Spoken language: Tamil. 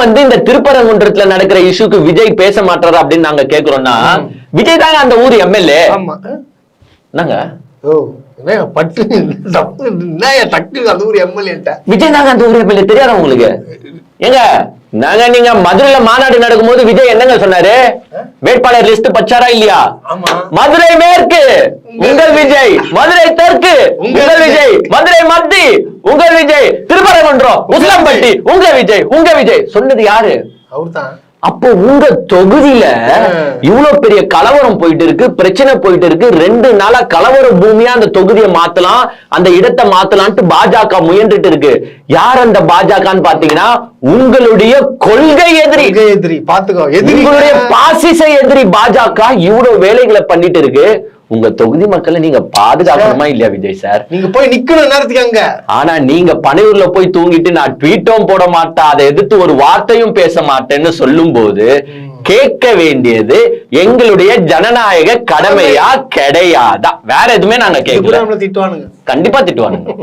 வந்து இந்த திருப்பரங்குன்றத்துல நடக்கிற இஷ்யூக்கு விஜய் பேச மாட்டாரு அப்படின்னு நாங்க கேக்குறோம்னா விஜய் தாங்க அந்த ஊர் எம்எல்ஏ. என்னங்க விஜய் தாங்க அந்த ஊர் எம்எல்ஏ, தெரியாதா உங்களுக்கு? ஏங்க நாங்க நீங்க மதுரையில மாநாடு நடக்கும் போது விஜய் என்னங்க சொன்னாரு? வேட்பாளர் லிஸ்ட் பச்சாரா இல்லையா? மதுரை மேற்கு உங்கள் விஜய், மதுரை தெற்கு உங்கள் விஜய், மதுரை மத்தி உங்கள் விஜய், திருப்பரங்குன்றம் உசிலம்பட்டி உங்க விஜய், உங்க விஜய் சொன்னது யாரு? அவர்தான். அப்போ உங்க தொகுதியில இவ்வளவு பெரிய கலவரம் போயிட்டு இருக்கு, பிரச்சனை போயிட்டு இருக்கு. 2 நாளா கலவர பூமியா அந்த தொகுதியை மாத்தலாம், அந்த இடத்தை மாத்தலாம்னு பாஜக முயன்றுட்டு இருக்கு. யார் அந்த பாஜகன்னு பாத்தீங்கன்னா உங்களுடைய கொள்கை எதிரி. பாத்துக்கோ, உங்களுடைய பாசிச எதிரி பாஜக இவ்வளவு வேலைகளை பண்ணிட்டு இருக்கு. உங்க தொகுதி மக்களை நீங்க பாதுகாக்கணுமா இல்லையா விஜய் சார்? நீங்க போய் நிக்கணும் நேரத்துக்கு அங்க. ஆனா நீங்க பனையூர்ல போய் தூங்கிட்டு நான் ட்வீட்டும் போட மாட்டேன், அதை எதிர்த்து ஒரு வார்த்தையும் பேச மாட்டேன்னு சொல்லும் போது கேட்க வேண்டியது எங்களுடைய ஜனநாயக கடமையா கிடையாதா? வேற எதுவுமே நாங்க கேட்கல. கண்டிப்பா திட்டுவானுங்க.